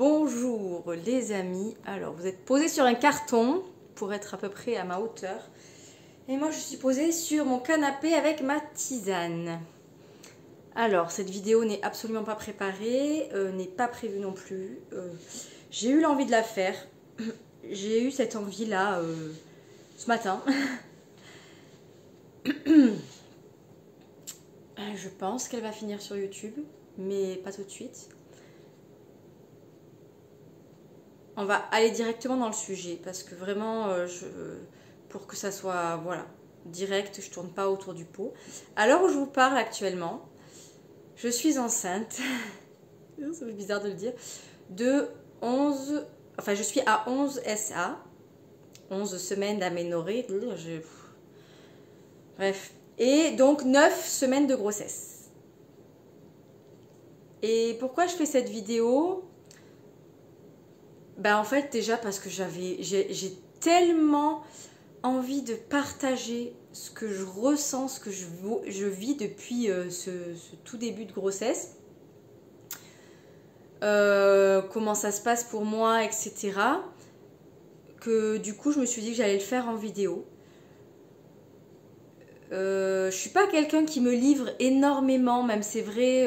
Bonjour les amis, alors vous êtes posés sur un carton pour être à peu près à ma hauteur et moi je suis posée sur mon canapé avec ma tisane. Alors cette vidéo n'est absolument pas préparée, n'est pas prévue non plus, j'ai eu l'envie de la faire, j'ai eu cette envie là ce matin. Je pense qu'elle va finir sur YouTube, mais pas tout de suite. On va aller directement dans le sujet parce que vraiment, pour que ça soit voilà, direct, je tourne pas autour du pot. À l'heure où je vous parle actuellement, je suis enceinte, c'est bizarre de le dire, de 11, enfin je suis à 11 SA, 11 semaines d'aménorrhée, bref, et donc 9 semaines de grossesse. Et pourquoi je fais cette vidéo ? Ben en fait déjà parce que j'ai tellement envie de partager ce que je ressens, ce que je vis depuis ce tout début de grossesse. Comment ça se passe pour moi, etc. Que du coup je me suis dit que j'allais le faire en vidéo. Je suis pas quelqu'un qui me livre énormément, même c'est vrai,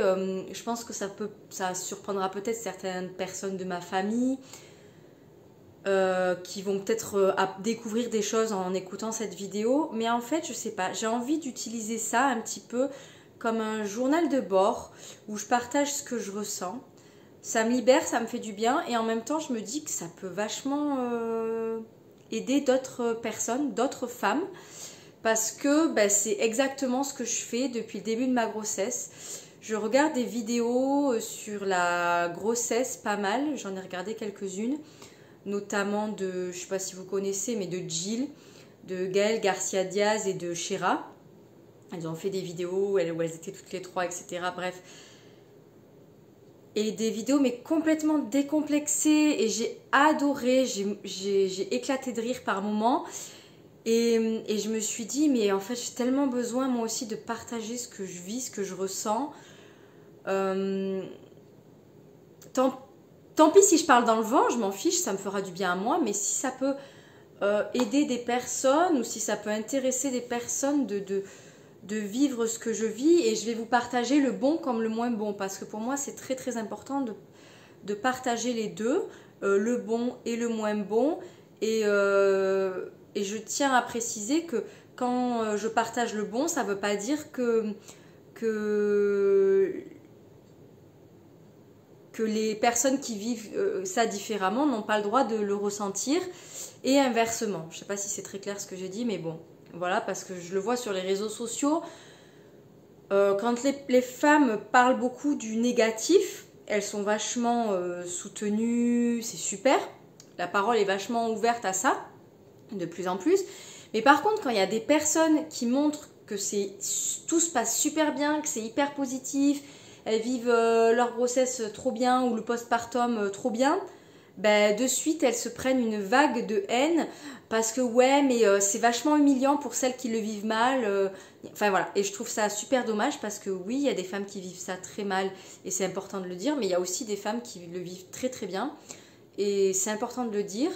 je pense que ça surprendra peut-être certaines personnes de ma famille. Qui vont peut-être découvrir des choses en écoutant cette vidéo, mais en fait je sais pas, j'ai envie d'utiliser ça un petit peu comme un journal de bord où je partage ce que je ressens, ça me libère, ça me fait du bien et en même temps je me dis que ça peut vachement aider d'autres personnes, d'autres femmes, parce que ben, c'est exactement ce que je fais depuis le début de ma grossesse. Je regarde des vidéos sur la grossesse pas mal, j'en ai regardé quelques-unes, notamment de, je sais pas si vous connaissez, mais de Jill, de Gaëlle Garcia Diaz et de Shera. Elles ont fait des vidéos où elles étaient toutes les trois, etc. Bref. Et des vidéos mais complètement décomplexées et j'ai adoré, j'ai éclaté de rire par moments. Et je me suis dit, mais en fait j'ai tellement besoin moi aussi de partager ce que je vis, ce que je ressens. Tant pis si je parle dans le vent, je m'en fiche, ça me fera du bien à moi, mais si ça peut aider des personnes ou si ça peut intéresser des personnes de vivre ce que je vis, et je vais vous partager le bon comme le moins bon, parce que pour moi c'est très très important de partager les deux, le bon et le moins bon, et je tiens à préciser que quand je partage le bon, ça ne veut pas dire que les personnes qui vivent ça différemment n'ont pas le droit de le ressentir et inversement. Je ne sais pas si c'est très clair ce que j'ai dit, mais bon, voilà, parce que je le vois sur les réseaux sociaux. Quand les femmes parlent beaucoup du négatif, elles sont vachement soutenues, c'est super. La parole est vachement ouverte à ça, de plus en plus. Mais par contre, quand il y a des personnes qui montrent que tout se passe super bien, que c'est hyper positif, elles vivent leur grossesse trop bien ou le postpartum trop bien, ben, de suite elles se prennent une vague de haine parce que ouais mais c'est vachement humiliant pour celles qui le vivent mal, enfin voilà, et je trouve ça super dommage parce que oui, il y a des femmes qui vivent ça très mal et c'est important de le dire, mais il y a aussi des femmes qui le vivent très très bien et c'est important de le dire.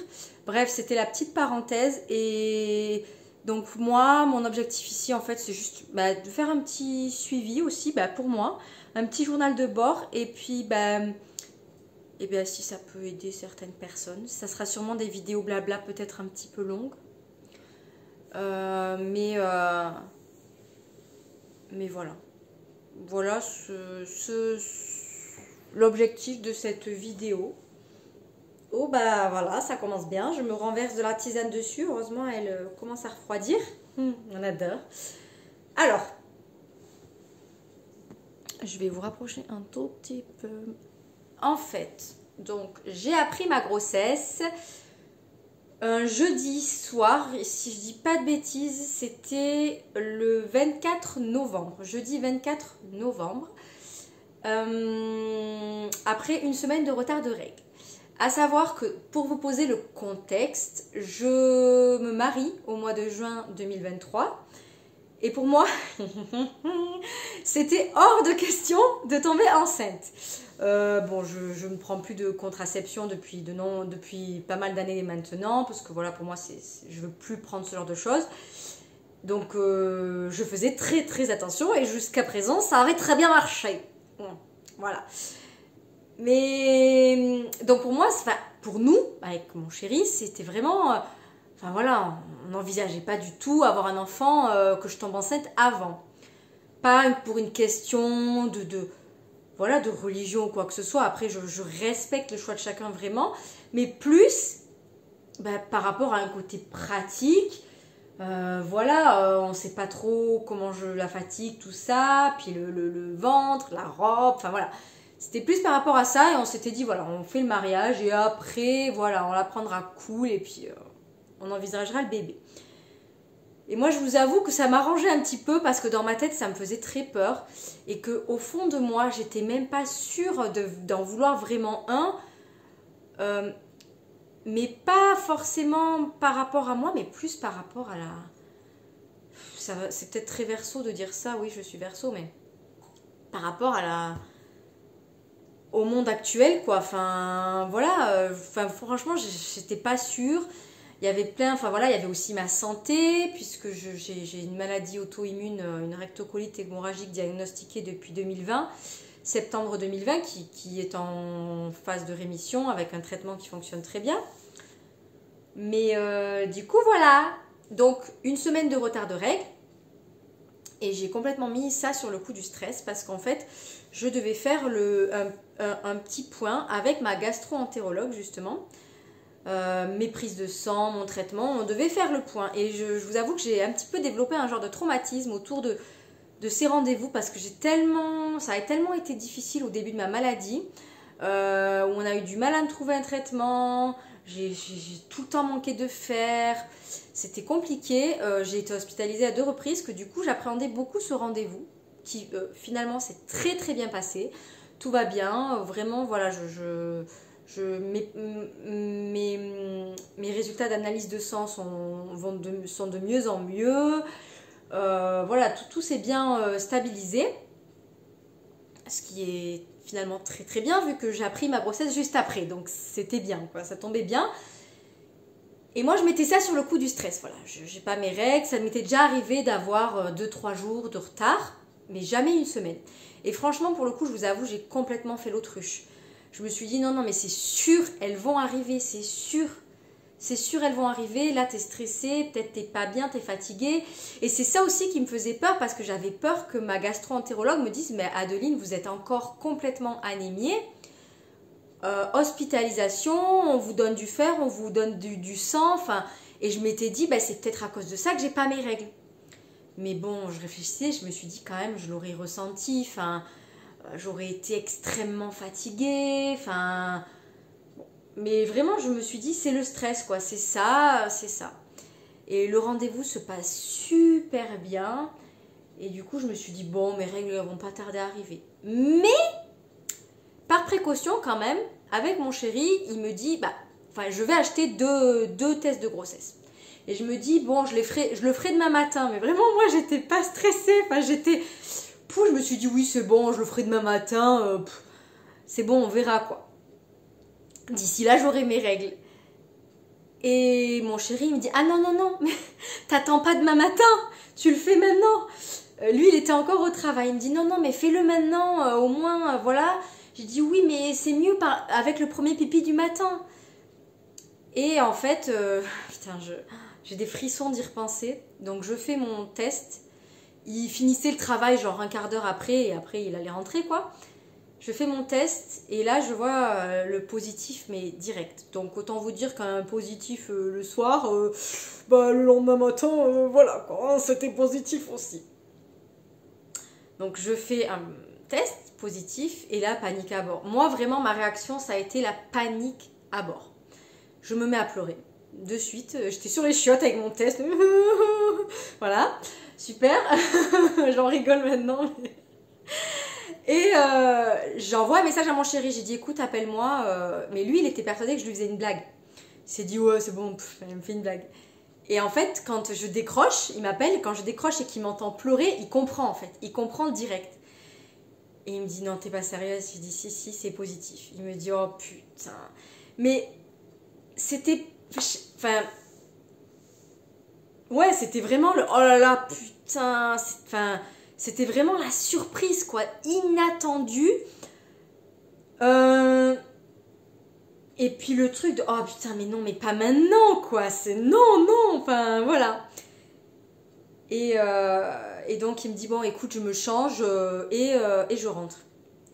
Bref, c'était la petite parenthèse. Et donc moi, mon objectif ici en fait c'est juste de faire un petit suivi aussi pour moi, un petit journal de bord, et puis si ça peut aider certaines personnes, ça sera sûrement des vidéos blabla peut-être un petit peu longues, mais voilà l'objectif de cette vidéo. Oh bah voilà, ça commence bien, je me renverse de la tisane dessus, heureusement elle commence à refroidir, on adore. Alors, je vais vous rapprocher un tout petit peu. En fait, donc j'ai appris ma grossesse un jeudi soir, et si je dis pas de bêtises, c'était le 24 novembre, jeudi 24 novembre, après une semaine de retard de règles. À savoir que, pour vous poser le contexte, je me marie au mois de juin 2023. Et pour moi, c'était hors de question de tomber enceinte. Bon, je ne prends plus de contraception depuis pas mal d'années maintenant, parce que voilà, pour moi, je veux plus prendre ce genre de choses. Donc, je faisais très très attention et jusqu'à présent, ça avait très bien marché. Voilà. Mais, donc pour moi, pour nous, avec mon chéri, c'était vraiment... enfin voilà, on n'envisageait pas du tout avoir un enfant, que je tombe enceinte avant. Pas pour une question voilà, de religion ou quoi que ce soit. Après, je respecte le choix de chacun vraiment. Mais plus par rapport à un côté pratique. Voilà, on ne sait pas trop comment je la fatigue, tout ça. Puis le ventre, la robe, enfin voilà. C'était plus par rapport à ça. Et on s'était dit, voilà, on fait le mariage. Et après, voilà, on la prendra cool. Et puis, on envisagera le bébé. Et moi, je vous avoue que ça m'arrangeait un petit peu parce que dans ma tête, ça me faisait très peur. Et qu'au fond de moi, j'étais même pas sûre d'en vouloir vraiment un. Mais pas forcément par rapport à moi, mais plus par rapport à la... C'est peut-être très verso de dire ça, oui, je suis verso, mais par rapport au monde actuel, quoi. Enfin, voilà. Franchement, j'étais pas sûre. Il y avait enfin voilà, il y avait aussi ma santé, puisque j'ai une maladie auto-immune, une rectocolite hémorragique diagnostiquée depuis 2020, septembre 2020, qui est en phase de rémission avec un traitement qui fonctionne très bien. Mais du coup, voilà. Donc, une semaine de retard de règles. Et j'ai complètement mis ça sur le coup du stress parce qu'en fait, je devais faire un petit point avec ma gastro-entérologue, justement. Mes prises de sang, mon traitement, on devait faire le point. Et je vous avoue que j'ai un petit peu développé un genre de traumatisme autour de ces rendez-vous parce que ça a tellement été difficile au début de ma maladie, où on a eu du mal à me trouver un traitement, j'ai tout le temps manqué de fer, c'était compliqué, j'ai été hospitalisée à 2 reprises, que du coup j'appréhendais beaucoup ce rendez-vous, qui finalement s'est très très bien passé, tout va bien, vraiment voilà, mes résultats d'analyse de sang sont de mieux en mieux. Voilà, tout s'est bien stabilisé. Ce qui est finalement très très bien vu que j'ai appris ma grossesse juste après. Donc c'était bien, quoi, ça tombait bien. Et moi je mettais ça sur le coup du stress. Voilà, j'ai pas mes règles. Ça m'était déjà arrivé d'avoir 2-3 jours de retard, mais jamais une semaine. Et franchement, pour le coup, je vous avoue, j'ai complètement fait l'autruche. Je me suis dit non, mais c'est sûr, elles vont arriver, c'est sûr. C'est sûr, elles vont arriver. Là, t'es stressée, peut-être t'es pas bien, t'es fatiguée. Et c'est ça aussi qui me faisait peur parce que j'avais peur que ma gastro-entérologue me dise mais Adeline, vous êtes encore complètement anémiée. Hospitalisation, on vous donne du fer, on vous donne du sang. Enfin, et je m'étais dit c'est peut-être à cause de ça que j'ai pas mes règles. Mais bon, je réfléchissais, je me suis dit quand même, je l'aurais ressenti. Enfin, j'aurais été extrêmement fatiguée. Enfin, mais vraiment, je me suis dit, c'est le stress, quoi. C'est ça, c'est ça. Et le rendez-vous se passe super bien. Et du coup, je me suis dit, bon, mes règles ne vont pas tarder à arriver. Mais, par précaution quand même, avec mon chéri, il me dit, je vais acheter deux tests de grossesse. Et je me dis, bon, je le ferai demain matin. Mais vraiment, moi, j'étais pas stressée. Enfin, je me suis dit, oui, c'est bon, je le ferai demain matin. C'est bon, on verra, quoi. D'ici là, j'aurai mes règles. Et mon chéri me dit, ah non, mais t'attends pas demain matin, tu le fais maintenant. Lui, il était encore au travail. Il me dit, non, mais fais-le maintenant, au moins, voilà. J'ai dit, oui, mais c'est mieux avec le premier pipi du matin. Et en fait, j'ai des frissons d'y repenser. Donc, je fais mon test. Il finissait le travail genre un quart d'heure après, et après, il allait rentrer, quoi. Je fais mon test et là je vois le positif mais direct. Donc autant vous dire qu'un positif le soir, le lendemain matin, voilà quoi, c'était positif aussi. Donc je fais un test positif et là panique à bord. Moi vraiment ma réaction ça a été la panique à bord. Je me mets à pleurer de suite. J'étais sur les chiottes avec mon test. Voilà, super. J'en rigole maintenant. Et j'envoie un message à mon chéri, j'ai dit écoute appelle-moi, mais lui il était persuadé que je lui faisais une blague. Il s'est dit ouais c'est bon, elle me fait une blague. Et en fait quand je décroche, il m'appelle, et quand je décroche et qu'il m'entend pleurer, il comprend en fait, il comprend direct. Et il me dit, non, t'es pas sérieuse. Je dis, si, si, c'est positif. Il me dit, oh putain. Mais c'était... Enfin... Ouais, c'était vraiment le... Oh là là, putain. Enfin, c'était vraiment la surprise, quoi. Inattendue. Et puis le truc de... Oh putain, mais non, mais pas maintenant, quoi. C'est non, non. Enfin, voilà. Et donc il me dit bon écoute je me change et je rentre.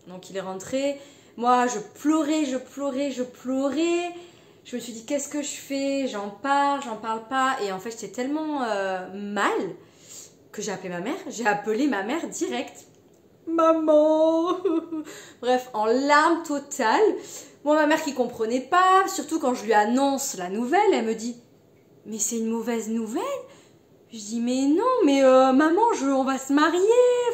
Donc il est rentré. Moi je pleurais, je pleurais, je pleurais. Je me suis dit qu'est-ce que je fais? J'en parle pas. Et en fait j'étais tellement mal que j'ai appelé ma mère. J'ai appelé ma mère direct. Maman. Bref, en larmes totales. Moi ma mère qui comprenait pas, surtout quand je lui annonce la nouvelle, elle me dit mais c'est une mauvaise nouvelle. Je dis mais non, mais maman, on va se marier.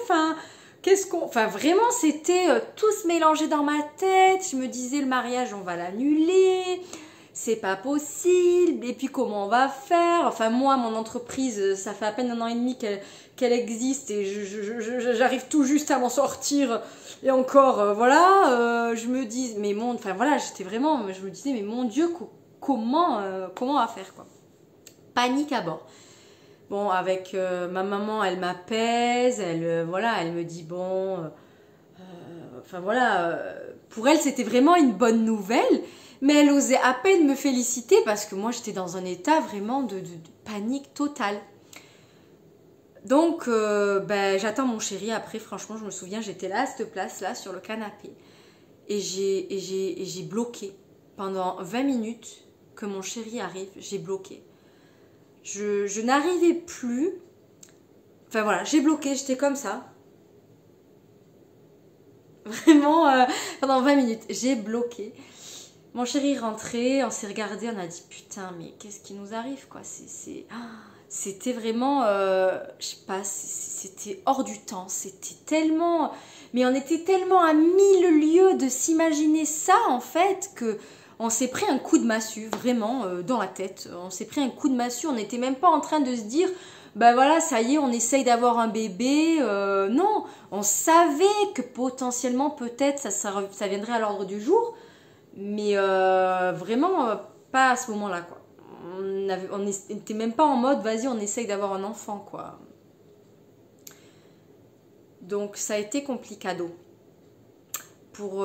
Enfin, qu'est-ce qu'on... Enfin, vraiment, c'était tout se mélanger dans ma tête. Je me disais le mariage, on va l'annuler. C'est pas possible. Et puis comment on va faire? Enfin, moi, mon entreprise, ça fait à peine 1 an et demi qu'elle existe et j'arrive tout juste à m'en sortir. Et encore, voilà, je me dis, mais mon... Enfin, voilà, j'étais vraiment... Je me disais, mais mon Dieu, comment on va faire, quoi? Panique à bord. Bon, avec ma maman, elle m'apaise, voilà, elle me dit bon, enfin voilà, pour elle c'était vraiment une bonne nouvelle, mais elle osait à peine me féliciter parce que moi j'étais dans un état vraiment de panique totale. Donc, ben, j'attends mon chéri après, franchement, je me souviens, j'étais là à cette place-là sur le canapé et j'ai bloqué pendant 20 minutes que mon chéri arrive, j'ai bloqué. Je n'arrivais plus. Enfin voilà, j'ai bloqué, j'étais comme ça. Vraiment, pendant 20 minutes, j'ai bloqué. Mon chéri rentrait, on s'est regardé, on a dit putain, mais qu'est-ce qui nous arrive quoi? C'était vraiment, je sais pas, c'était hors du temps. C'était tellement. Mais on était tellement à 1000 lieues de s'imaginer ça en fait que. On s'est pris un coup de massue, vraiment, dans la tête. On s'est pris un coup de massue. On n'était même pas en train de se dire, ben voilà, ça y est, on essaye d'avoir un bébé. Non, on savait que potentiellement, peut-être, ça viendrait à l'ordre du jour. Mais vraiment, pas à ce moment-là, quoi. On n'était même pas en mode, vas-y, on essaye d'avoir un enfant, quoi. Donc, ça a été complicado.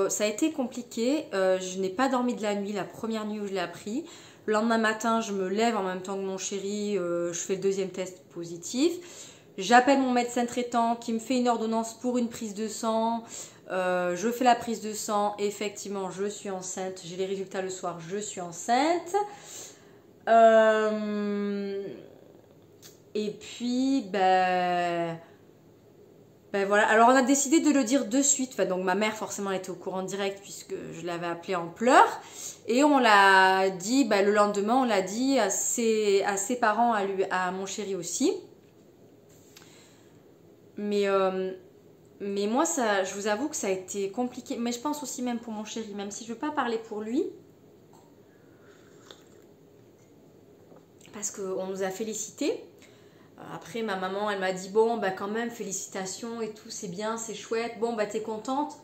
Ça a été compliqué, je n'ai pas dormi de la nuit, la première nuit où je l'ai appris. Le lendemain matin, je me lève en même temps que mon chéri, je fais le deuxième test positif. J'appelle mon médecin traitant qui me fait une ordonnance pour une prise de sang. Je fais la prise de sang, effectivement, je suis enceinte. J'ai les résultats le soir, je suis enceinte. Et puis, ben voilà, alors on a décidé de le dire de suite, enfin, donc ma mère forcément était au courant direct puisque je l'avais appelée en pleurs et on l'a dit, ben, le lendemain on l'a dit à ses parents, à mon chéri aussi. Mais moi ça, je vous avoue que ça a été compliqué, mais je pense aussi même pour mon chéri, même si je ne veux pas parler pour lui. Parce qu'on nous a félicités. Après, ma maman, elle m'a dit, bon, bah quand même, félicitations et tout, c'est bien, c'est chouette. Bon, bah t'es contente?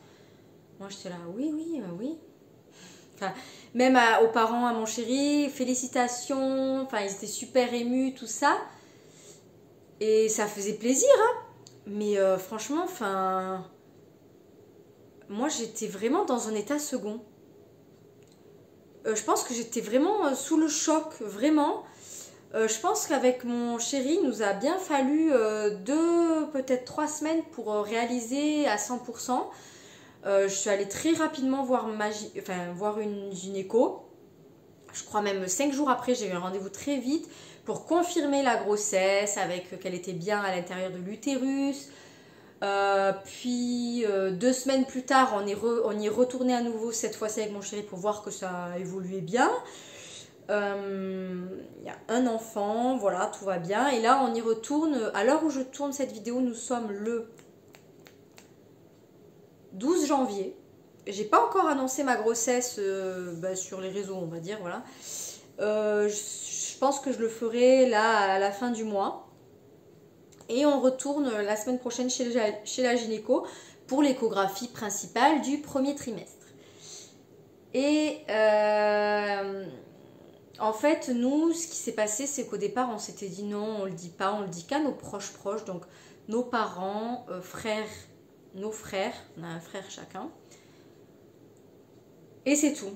Moi, j'étais là, oui, oui, oui. Enfin, même aux parents, à mon chéri, félicitations. Enfin, ils étaient super émus, tout ça. Et ça faisait plaisir, hein. Mais franchement, enfin... Moi, j'étais vraiment dans un état second. Je pense que j'étais vraiment sous le choc, vraiment. Je pense qu'avec mon chéri, il nous a bien fallu 2, peut-être 3 semaines pour réaliser à 100%. Je suis allée très rapidement voir une gynéco. Je crois même 5 jours après, j'ai eu un rendez-vous très vite pour confirmer la grossesse, avec qu'elle était bien à l'intérieur de l'utérus. Puis 2 semaines plus tard, on y est retourné à nouveau, cette fois-ci avec mon chéri, pour voir que ça évoluait bien. Il y a un enfant, voilà, tout va bien. Et là, on y retourne. À l'heure où je tourne cette vidéo, nous sommes le 12 janvier. J'ai pas encore annoncé ma grossesse sur les réseaux, on va dire, voilà. Je pense que je le ferai là à la fin du mois. Et on retourne la semaine prochaine chez la gynéco pour l'échographie principale du premier trimestre. Et en fait, nous, ce qui s'est passé, c'est qu'au départ, on s'était dit non, on le dit pas, on le dit qu'à nos proches, donc nos parents, nos frères, on a un frère chacun, et c'est tout.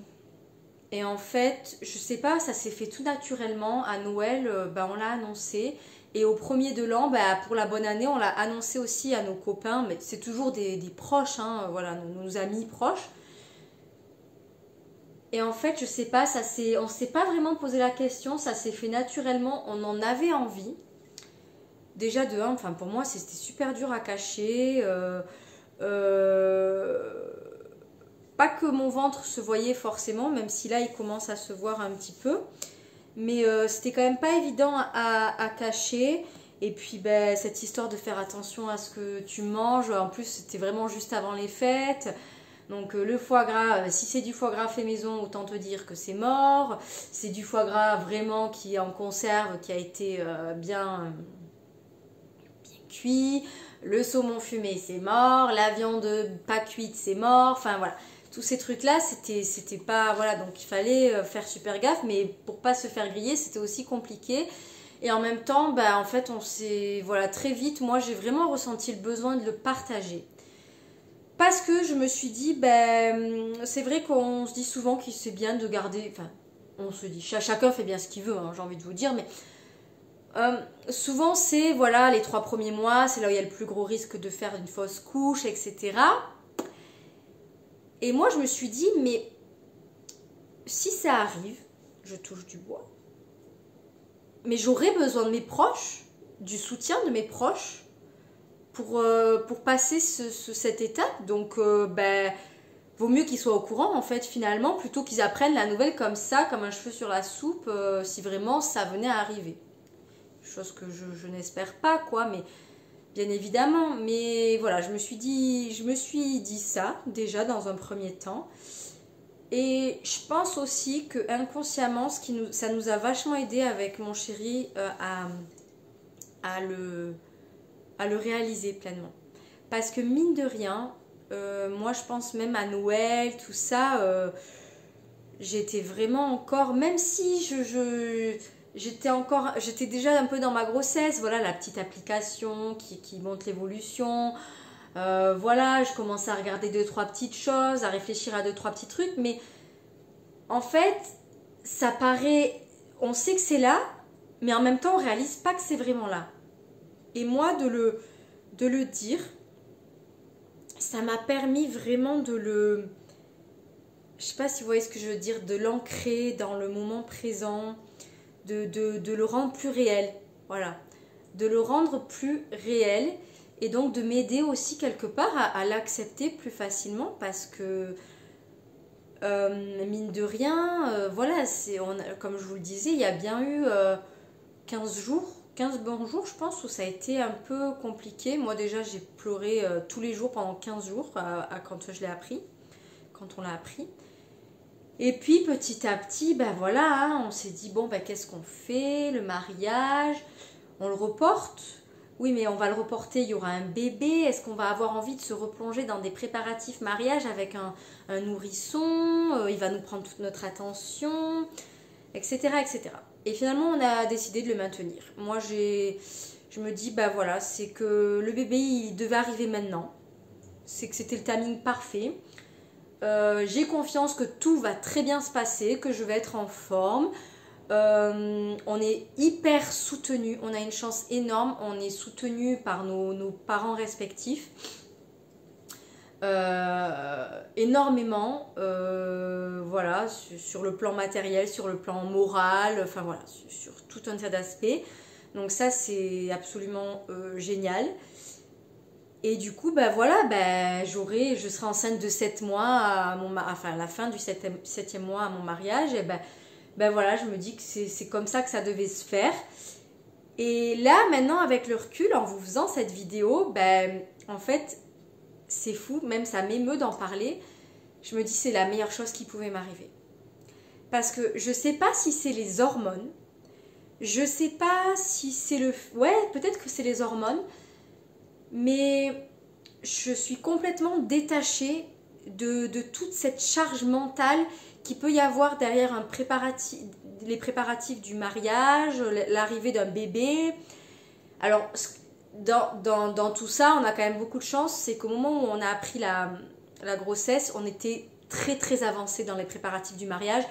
Et en fait, je sais pas, ça s'est fait tout naturellement. À Noël, on l'a annoncé. Et au premier de l'an, pour la bonne année, on l'a annoncé aussi à nos copains. Mais c'est toujours des proches, hein, voilà, nos amis proches. Et en fait, je sais pas, on s'est pas vraiment posé la question. Ça s'est fait naturellement. On en avait envie. Déjà de 1, enfin pour moi, c'était super dur à cacher. Pas que mon ventre se voyait forcément, même si là il commence à se voir un petit peu, mais c'était quand même pas évident à cacher. Et puis cette histoire de faire attention à ce que tu manges, en plus c'était vraiment juste avant les fêtes, donc le foie gras, si c'est du foie gras fait maison, autant te dire que c'est mort. C'est du foie gras vraiment qui est en conserve, qui a été bien cuit. Le saumon fumé c'est mort, la viande pas cuite c'est mort, enfin voilà. Tous ces trucs-là, c'était pas... Voilà, donc il fallait faire super gaffe, mais pour pas se faire griller, c'était aussi compliqué. Et en même temps, en fait, on s'est... Voilà, très vite, moi, j'ai vraiment ressenti le besoin de le partager. Parce que je me suis dit, c'est vrai qu'on se dit souvent qu'il c'est bien de garder... Enfin, on se dit, chacun fait bien ce qu'il veut, hein, j'ai envie de vous dire, mais... souvent, c'est, voilà, les 3 premiers mois, c'est là où il y a le plus gros risque de faire une fausse couche, etc., et moi, je me suis dit, mais si ça arrive, je touche du bois, mais j'aurais besoin de mes proches, du soutien de mes proches pour passer cette étape. Donc, vaut mieux qu'ils soient au courant, en fait, finalement, plutôt qu'ils apprennent la nouvelle comme ça, comme un cheveu sur la soupe, si vraiment ça venait à arriver. Chose que je n'espère pas, quoi, mais... Bien évidemment, mais voilà, je me suis dit ça déjà dans un premier temps. Et je pense aussi que inconsciemment, ça nous a vachement aidé avec mon chéri à le réaliser pleinement. Parce que mine de rien, moi je pense même à Noël, tout ça, j'étais vraiment encore, même si j'étais déjà un peu dans ma grossesse, voilà, la petite application qui montre l'évolution, voilà, je commençais à regarder 2-3 petites choses, à réfléchir à 2-3 petits trucs, mais en fait, ça paraît, on sait que c'est là, mais en même temps, on réalise pas que c'est vraiment là. Et moi, de le dire, ça m'a permis vraiment je sais pas si vous voyez ce que je veux dire, de l'ancrer dans le moment présent, de le rendre plus réel, voilà, de le rendre plus réel, et donc de m'aider aussi quelque part à l'accepter plus facilement, parce que mine de rien, voilà, comme je vous le disais, il y a bien eu 15 bons jours, je pense, où ça a été un peu compliqué. Moi déjà j'ai pleuré tous les jours pendant 15 jours quand on l'a appris. Et puis petit à petit, voilà, hein, on s'est dit, bon, qu'est-ce qu'on fait? Le mariage, on le reporte? Oui, mais on va le reporter, il y aura un bébé. Est-ce qu'on va avoir envie de se replonger dans des préparatifs mariage avec un nourrisson? Il va nous prendre toute notre attention, etc., etc. Et finalement, on a décidé de le maintenir. Moi, je me dis, voilà, c'est que le bébé, il devait arriver maintenant. C'est que c'était le timing parfait. J'ai confiance que tout va très bien se passer, que je vais être en forme. On est hyper soutenus, on a une chance énorme, on est soutenus par nos parents respectifs. Énormément, voilà, sur le plan matériel, sur le plan moral, enfin voilà, sur tout un tas d'aspects. Donc ça, c'est absolument génial. Et du coup, voilà, je serai enceinte de 7 mois à la fin du 7e mois à mon mariage. Et voilà, je me dis que c'est comme ça que ça devait se faire. Et là, maintenant, avec le recul, en vous faisant cette vidéo, en fait, c'est fou, même ça m'émeut d'en parler. Je me dis c'est la meilleure chose qui pouvait m'arriver. Parce que je sais pas si c'est les hormones. Je sais pas si c'est ouais, peut-être que c'est les hormones. Mais je suis complètement détachée de toute cette charge mentale qui peut y avoir derrière les préparatifs du mariage, l'arrivée d'un bébé. Alors, dans tout ça, on a quand même beaucoup de chance, c'est qu'au moment où on a appris la grossesse, on était très très avancé dans les préparatifs du mariage.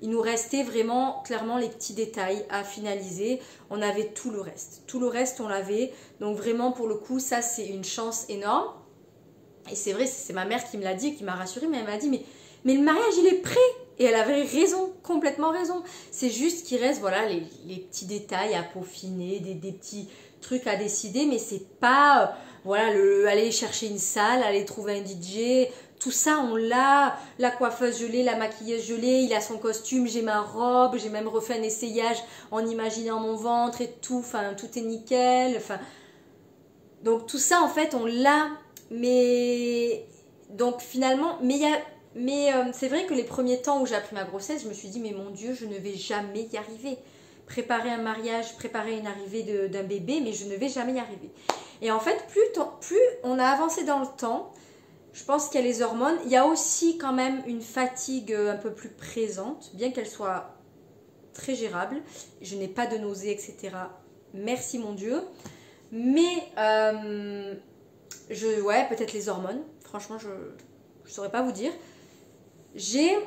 Il nous restait vraiment clairement les petits détails à finaliser. On avait tout le reste. Tout le reste, on l'avait. Donc vraiment, pour le coup, ça, c'est une chance énorme. Et c'est vrai, c'est ma mère qui me l'a dit, qui m'a rassurée, mais elle m'a dit, mais le mariage, il est prêt. Et elle avait raison, complètement raison. C'est juste qu'il reste, voilà, les petits détails à peaufiner, des petits trucs à décider, mais c'est pas, voilà, aller chercher une salle, aller trouver un DJ, tout ça on l'a, la coiffeuse je l'ai, la maquilleuse je l'ai, il a son costume, j'ai ma robe, j'ai même refait un essayage en imaginant mon ventre et tout, enfin tout est nickel, enfin, donc tout ça en fait on l'a, mais, donc finalement, c'est vrai que les premiers temps où j'ai appris ma grossesse, je me suis dit, mais mon Dieu, je ne vais jamais y arriver. Préparer un mariage, préparer une arrivée d'un bébé, mais je ne vais jamais y arriver. Et en fait, plus on a avancé dans le temps, je pense qu'il y a les hormones, il y a aussi quand même une fatigue un peu plus présente, bien qu'elle soit très gérable. Je n'ai pas de nausées, etc. Merci mon Dieu. Mais, ouais, peut-être les hormones. Franchement, je ne saurais pas vous dire. J'ai...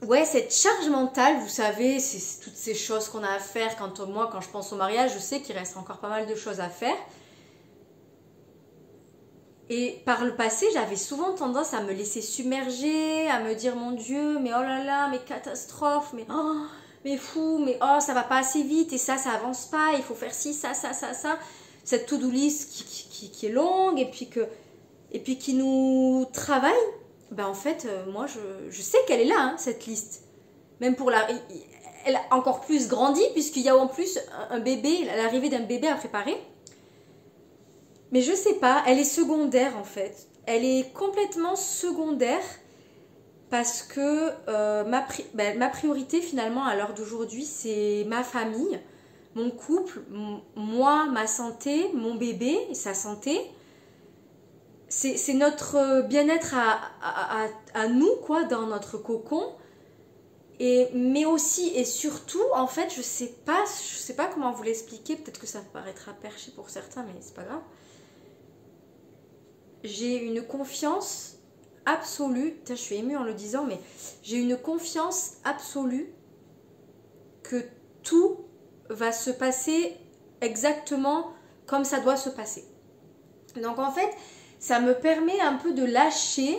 Ouais, cette charge mentale, vous savez, c'est toutes ces choses qu'on a à faire. Quand je pense au mariage, je sais qu'il reste encore pas mal de choses à faire. Et par le passé, j'avais souvent tendance à me laisser submerger, à me dire, mon Dieu, mais oh là là, mais catastrophe, mais fou, mais oh, ça va pas assez vite, et ça avance pas, il faut faire ci, ça. Cette to-do list qui est longue, et puis qui nous travaille. Ben en fait, moi, je sais qu'elle est là, hein, cette liste. Même pour elle a encore plus grandi, puisqu'il y a en plus un bébé, l'arrivée d'un bébé à préparer. Mais je sais pas, elle est secondaire en fait. Elle est complètement secondaire parce que ma priorité finalement à l'heure d'aujourd'hui, c'est ma famille, mon couple, moi, ma santé, mon bébé, sa santé. C'est notre bien-être à nous, quoi, dans notre cocon. Mais aussi et surtout, en fait, je sais pas comment vous l'expliquer. Peut-être que ça paraîtra perché pour certains, mais c'est pas grave. J'ai une confiance absolue. Je suis émue en le disant, mais j'ai une confiance absolue que tout va se passer exactement comme ça doit se passer. Donc en fait, ça me permet un peu de lâcher.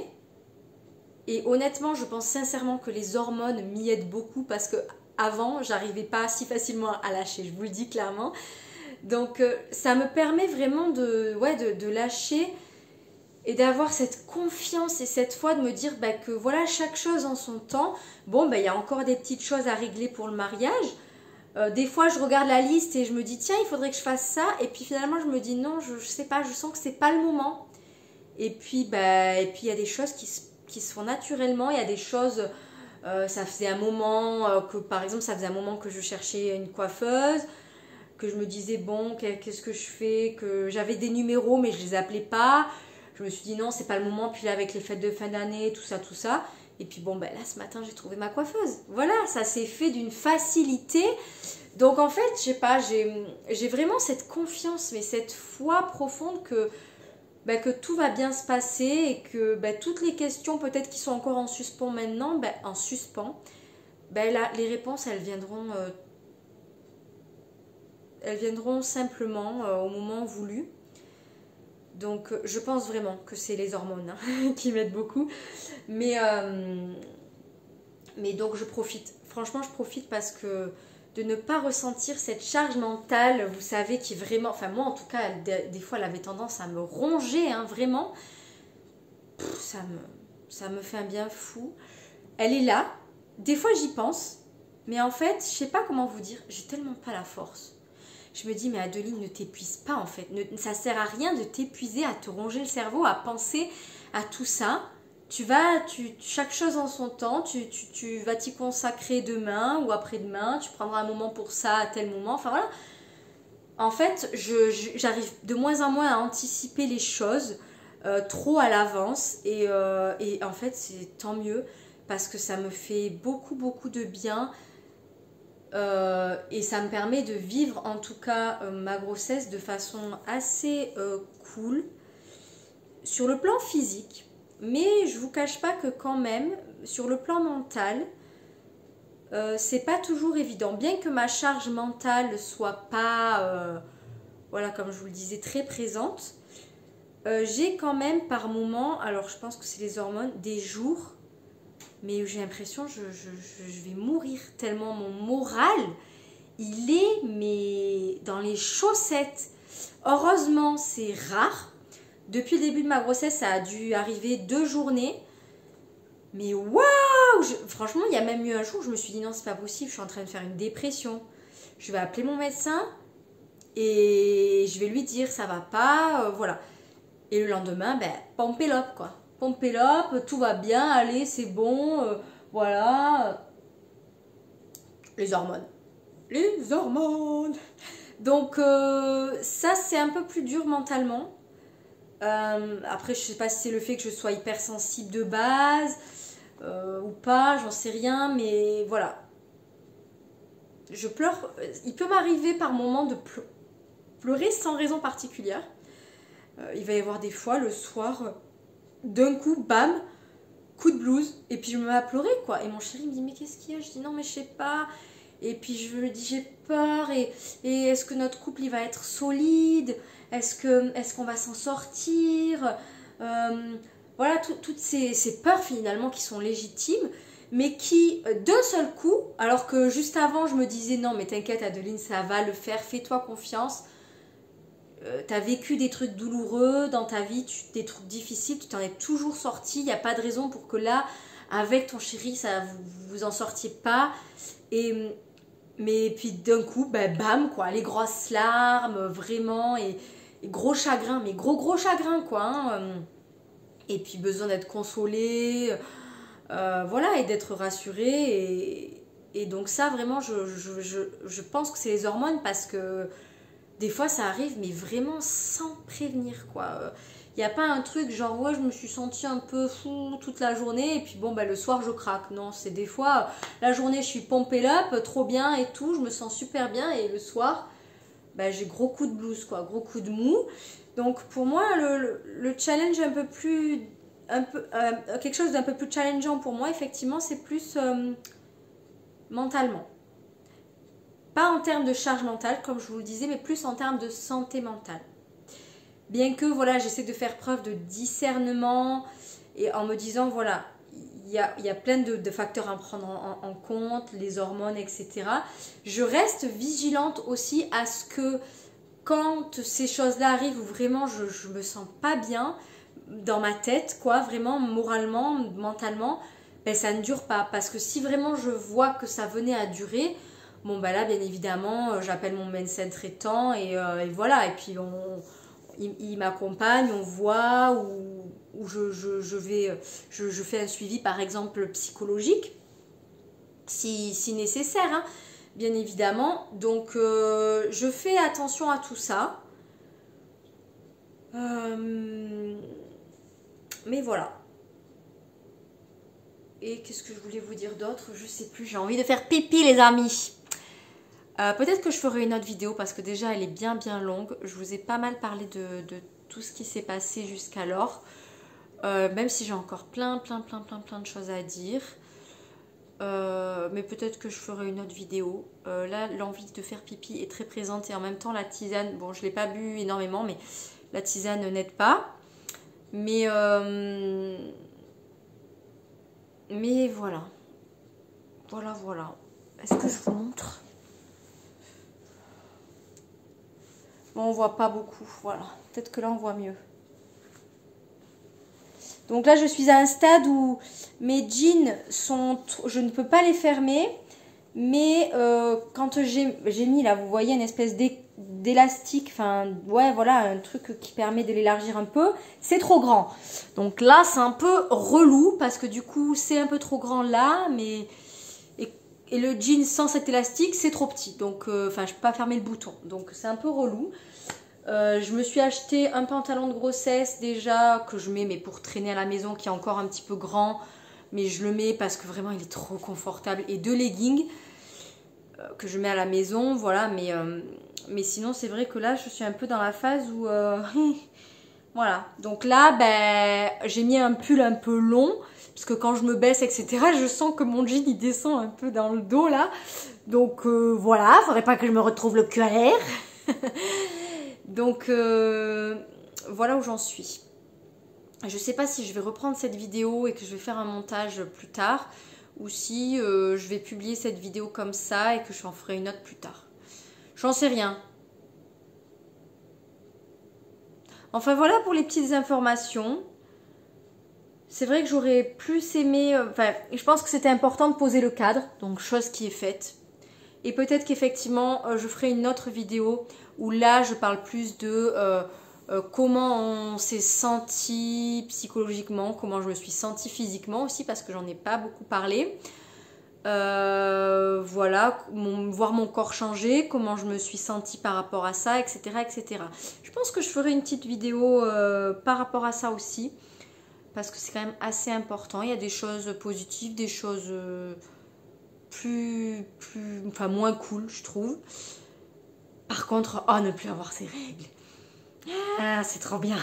Et honnêtement, je pense sincèrement que les hormones m'y aident beaucoup parce que avant, j'arrivais pas si facilement à lâcher, je vous le dis clairement. Donc ça me permet vraiment de lâcher et d'avoir cette confiance et cette foi de me dire que voilà, chaque chose en son temps. Bon, il y a encore des petites choses à régler pour le mariage. Des fois, je regarde la liste et je me dis, tiens, il faudrait que je fasse ça. Et puis finalement, je me dis, non, je sais pas, je sens que c'est pas le moment. Et puis, il y a des choses qui se font naturellement. Il y a des choses, ça faisait un moment par exemple, ça faisait un moment que je cherchais une coiffeuse, que je me disais, bon, qu'est-ce que je fais, que j'avais des numéros, mais je les appelais pas. Je me suis dit, non, c'est pas le moment. Puis là, avec les fêtes de fin d'année, tout ça. Et puis bon, là, ce matin, j'ai trouvé ma coiffeuse. Voilà, ça s'est fait d'une facilité. Donc en fait, je sais pas, j'ai vraiment cette confiance, mais cette foi profonde que tout va bien se passer et que toutes les questions peut-être qui sont encore en suspens maintenant, en suspens, là, les réponses, elles viendront simplement au moment voulu. Donc je pense vraiment que c'est les hormones qui m'aident beaucoup. Mais donc je profite. Franchement, je profite parce que de ne pas ressentir cette charge mentale, vous savez, qui vraiment... Enfin, moi, en tout cas, des fois, elle avait tendance à me ronger, vraiment. Ça me fait un bien fou. Elle est là. Des fois, j'y pense. Mais en fait, je sais pas comment vous dire. J'ai tellement pas la force. Je me dis, mais Adeline, ne t'épuise pas, en fait. Ça sert à rien de t'épuiser, à te ronger le cerveau, à penser à tout ça. Chaque chose en son temps, tu vas t'y consacrer demain ou après-demain, tu prendras un moment pour ça à tel moment, enfin voilà. En fait, j'arrive de moins en moins à anticiper les choses trop à l'avance et en fait, c'est tant mieux parce que ça me fait beaucoup, beaucoup de bien et ça me permet de vivre en tout cas ma grossesse de façon assez cool sur le plan physique. Mais je vous cache pas que quand même, sur le plan mental, c'est pas toujours évident. Bien que ma charge mentale soit pas, voilà, comme je vous le disais, très présente, j'ai quand même par moment, alors je pense que c'est les hormones, des jours, mais j'ai l'impression que je vais mourir tellement mon moral, il est mais dans les chaussettes. Heureusement, c'est rare. Depuis le début de ma grossesse, ça a dû arriver 2 journées. Mais waouh! Franchement, il y a même eu un jour où je me suis dit non, c'est pas possible, je suis en train de faire une dépression. Je vais appeler mon médecin et je vais lui dire ça va pas, voilà. Et le lendemain, ben, pompelope quoi. Pompelope, tout va bien, allez, c'est bon, voilà. Les hormones. Les hormones! Donc, ça, c'est un peu plus dur mentalement. Après, je sais pas si c'est le fait que je sois hypersensible de base ou pas, j'en sais rien, mais voilà. Je pleure. Il peut m'arriver par moments de pleurer sans raison particulière. Il va y avoir des fois le soir, d'un coup, bam, coup de blues, et puis je me mets à pleurer quoi. Et mon chéri me dit mais qu'est-ce qu'il y a? Je dis non mais je sais pas. Et puis je lui dis j'ai peur et est-ce que notre couple il va être solide? Est-ce qu'on va s'en sortir? Voilà, toutes ces peurs finalement qui sont légitimes, mais qui d'un seul coup, alors que juste avant je me disais non mais t'inquiète Adeline, ça va le faire, fais-toi confiance. T'as vécu des trucs douloureux dans ta vie, des trucs difficiles, tu t'en es toujours sorti, il n'y a pas de raison pour que là, avec ton chéri, ça, vous en sortiez pas. Mais puis d'un coup, ben, bam, quoi, les grosses larmes, vraiment, et gros chagrin, mais gros chagrin, quoi. Hein. Et puis besoin d'être consolé, voilà, et d'être rassuré. Et donc ça, vraiment, je pense que c'est les hormones parce que des fois, ça arrive, mais vraiment sans prévenir, quoi. Il n'y a pas un truc genre, ouais, je me suis sentie un peu fou toute la journée, et puis bon, bah, le soir, je craque. Non, c'est des fois, la journée, je suis pompée up, trop bien et tout, je me sens super bien, et le soir, bah, j'ai gros coup de blues, quoi, gros coup de mou. Donc, pour moi, le challenge quelque chose d'un peu plus challengeant pour moi, effectivement, c'est plus mentalement. Pas en termes de charge mentale, comme je vous le disais, mais plus en termes de santé mentale. Bien que, voilà, j'essaie de faire preuve de discernement et en me disant, voilà, il y a plein de facteurs à prendre en compte, les hormones, etc. Je reste vigilante aussi à ce que quand ces choses-là arrivent où vraiment je me sens pas bien dans ma tête, quoi, vraiment moralement, mentalement, ben, ça ne dure pas. Parce que si vraiment je vois que ça venait à durer, bon bah là bien évidemment j'appelle mon médecin traitant et voilà, et puis il m'accompagne, on voit ou je fais un suivi par exemple psychologique si nécessaire, hein, bien évidemment. Donc je fais attention à tout ça. Mais voilà. Et qu'est-ce que je voulais vous dire d'autre? Je sais plus, j'ai envie de faire pipi les amis. Peut-être que je ferai une autre vidéo parce que déjà elle est bien longue. Je vous ai pas mal parlé de tout ce qui s'est passé jusqu'alors. Même si j'ai encore plein de choses à dire. Mais peut-être que je ferai une autre vidéo. Là l'envie de faire pipi est très présente et en même temps la tisane, bon je l'ai pas bu énormément mais la tisane n'aide pas. Mais voilà. Voilà. Est-ce que je vous montre? Bon, on voit pas beaucoup, voilà. Peut-être que là, on voit mieux. Donc là, je suis à un stade où mes jeans sont... Je ne peux pas les fermer. Mais quand j'ai mis, là, vous voyez, une espèce d'élastique. Enfin, ouais, voilà, un truc qui permet de l'élargir un peu. C'est trop grand. Donc là, c'est un peu relou parce que du coup, c'est un peu trop grand là. Mais Et le jean sans cet élastique, c'est trop petit. Donc, enfin, je peux pas fermer le bouton. Donc, c'est un peu relou. Je me suis acheté un pantalon de grossesse déjà, que je mets mais pour traîner à la maison, qui est encore un petit peu grand. Mais je le mets parce que vraiment, il est trop confortable. Et 2 leggings que je mets à la maison, voilà. Mais sinon, c'est vrai que là, je suis un peu dans la phase où... voilà. Donc là, ben, j'ai mis un pull un peu long. Parce que quand je me baisse, etc., je sens que mon jean, il descend un peu dans le dos, là. Donc, voilà, faudrait pas que je me retrouve le cul à l'air. Donc, voilà où j'en suis. Je sais pas si je vais reprendre cette vidéo et que je vais faire un montage plus tard. Ou si je vais publier cette vidéo comme ça et que je en ferai une autre plus tard. J'en sais rien. Enfin, voilà pour les petites informations. C'est vrai que j'aurais plus aimé... Enfin, je pense que c'était important de poser le cadre, donc chose qui est faite. Et peut-être qu'effectivement, je ferai une autre vidéo où là, je parle plus de comment on s'est senti psychologiquement, comment je me suis sentie physiquement aussi, parce que j'en ai pas beaucoup parlé. Voilà, voir mon corps changer, comment je me suis sentie par rapport à ça, etc., etc. Je pense que je ferai une petite vidéo par rapport à ça aussi. Parce que c'est quand même assez important. Il y a des choses positives, des choses enfin moins cool, je trouve. Par contre, oh, ne plus avoir ses règles. Ah, c'est trop bien.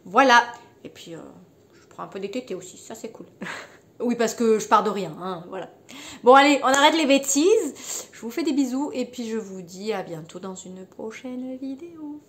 Voilà. Et puis, je prends un peu des tétés aussi, ça c'est cool. Oui, parce que je pars de rien, hein, voilà. Bon, allez, on arrête les bêtises. Je vous fais des bisous et puis je vous dis à bientôt dans une prochaine vidéo.